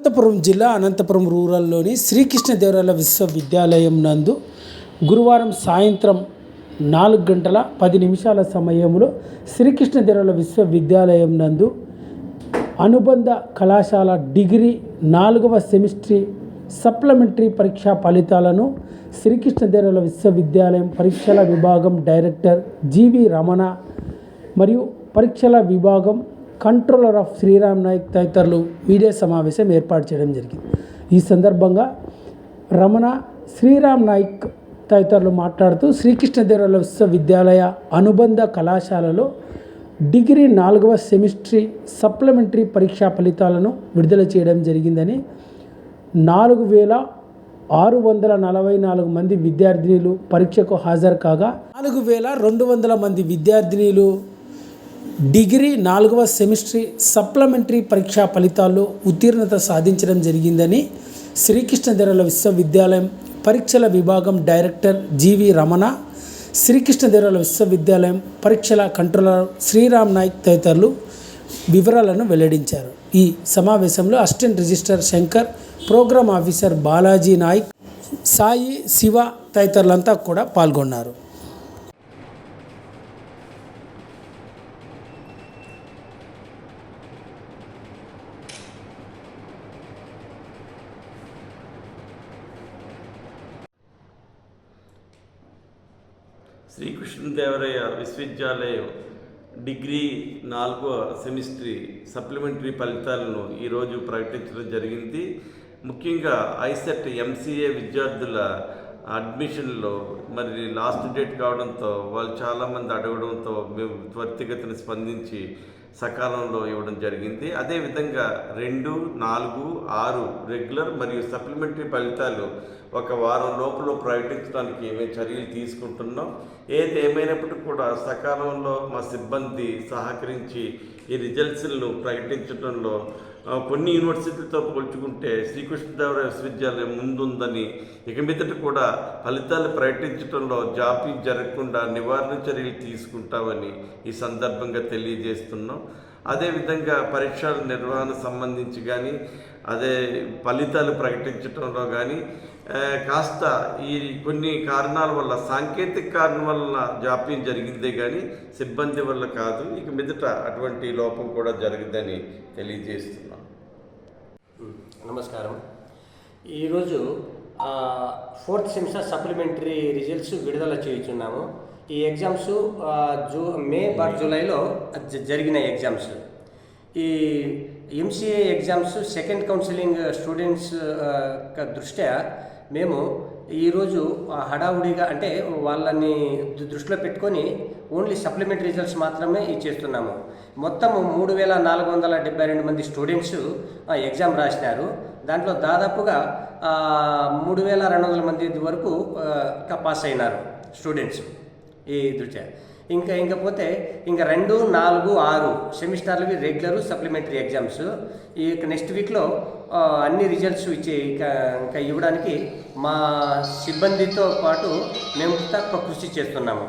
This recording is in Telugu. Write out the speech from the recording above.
అనంతపురం జిల్లా అనంతపురం రూరల్లోని శ్రీకృష్ణదేవరాయల విశ్వవిద్యాలయం నందు గురువారం సాయంత్రం 4:10 సమయంలో శ్రీకృష్ణదేవరాయల విశ్వవిద్యాలయం నందు అనుబంధ కళాశాల డిగ్రీ 4వ సెమిస్టర్ సప్లిమెంటరీ పరీక్షా ఫలితాలను శ్రీకృష్ణదేవరాయల విశ్వవిద్యాలయం పరీక్షల విభాగం డైరెక్టర్ జీవి రమణ మరియు పరీక్షల విభాగం కంట్రోలర్ ఆఫ్ శ్రీరామ్ నాయక్ తదితరులు మీడియా సమావేశం ఏర్పాటు చేయడం జరిగింది. ఈ సందర్భంగా రమణ, శ్రీరామ్ నాయక్ తదితరులు మాట్లాడుతూ శ్రీకృష్ణదేవరాయల విశ్వవిద్యాలయ అనుబంధ కళాశాలలో డిగ్రీ 4వ సెమిస్టర్ సప్లిమెంటరీ పరీక్షా ఫలితాలను విడుదల చేయడం జరిగిందని, 4,644 మంది విద్యార్థినులు పరీక్షకు హాజరు కాగా 4,200 మంది విద్యార్థినులు డిగ్రీ 4వ సెమిస్టర్ సప్లిమెంటరీ పరీక్షా ఫలితాల్లో ఉత్తీర్ణత సాధించడం జరిగిందని శ్రీకృష్ణదేవరాయల విశ్వవిద్యాలయం పరీక్షల విభాగం డైరెక్టర్ జీవి రమణ, శ్రీకృష్ణదేవరాయల విశ్వవిద్యాలయం పరీక్షల కంట్రోలర్ శ్రీరామ్ నాయక్ తదితరులు వివరాలను వెల్లడించారు. ఈ సమావేశంలో assistant registrar Shankar, programme officer Balaji Naik, Sai, Shiva తదితరులంతా కూడా పాల్గొన్నారు. శ్రీకృష్ణదేవరాయ విశ్వవిద్యాలయం డిగ్రీ 4వ సెమిస్టర్ సప్లిమెంటరీ ఫలితాలను ఈరోజు ప్రకటించడం జరిగింది. ముఖ్యంగా ఐసెట్ ఎంసీఏ విద్యార్థుల అడ్మిషన్లో మరి లాస్ట్ డేట్ కావడంతో వాళ్ళు చాలామంది అడగడంతో మేము త్వరితగతిన స్పందించి సకాలంలో ఇవ్వడం జరిగింది. అదేవిధంగా 2, 4, 6 రెగ్యులర్ మరియు సప్లిమెంటరీ ఫలితాలు ఒక వారం లోపల ప్రకటించడానికి మేము చర్యలు తీసుకుంటున్నాం. ఏది ఏమైనప్పటికీ కూడా సకాలంలో మా సిబ్బంది సహకరించి ఈ రిజల్ట్స్లను ప్రకటించడంలో కొన్ని యూనివర్సిటీలతో పోల్చుకుంటే శ్రీకృష్ణదేవరాయ విశ్వవిద్యాలయం ముందుందని, ఇక మీదట కూడా ఫలితాలు ప్రకటించడంలో జాప్యం జరగకుండా నివారణ చర్యలు తీసుకుంటామని ఈ సందర్భంగా తెలియజేస్తున్నాం. అదేవిధంగా పరీక్షల నిర్వహణ సంబంధించి కానీ, అదే ఫలితాలు ప్రకటించడంలో కానీ కాస్త ఈ కొన్ని కారణాల వల్ల, సాంకేతిక కారణం వల్ల జాప్యం జరిగిందే కానీ సిబ్బంది వల్ల కాదు. ఇక మీదట అటువంటి లోపం కూడా జరగదని తెలియజేస్తున్నాం. నమస్కారం. ఈరోజు 4th సెమిస్టర్ సప్లిమెంటరీ రిజల్ట్స్ విడుదల చేయుచున్నాము. ఈ ఎగ్జామ్స్ జూలైలో జరిగిన ఎగ్జామ్స్. ఈ MCA exams second counselling students దృష్ట్యా మేము ఈరోజు హడావుడిగా, అంటే వాళ్ళని దృష్టిలో పెట్టుకొని ఓన్లీ సప్లిమెంటరీ రిజల్ట్స్ మాత్రమే ఇచ్చేస్తున్నాము. మొత్తం 3,472 మంది స్టూడెంట్స్ ఎగ్జామ్ రాసినారు. దాంట్లో దాదాపుగా 3,200 మంది వరకు పాస్ అయినారు స్టూడెంట్స్ ఈ దృష్ట్యా. ఇంకపోతే 2, 4, 6 సెమిస్టర్లవి రెగ్యులర్ సప్లిమెంటరీ ఎగ్జామ్స్. ఈ నెక్స్ట్ వీక్లో అన్ని రిజల్ట్స్ ఇంకా ఇవ్వడానికి మా సిబ్బందితో పాటు మేము తక్కువ కృషి చేస్తున్నాము.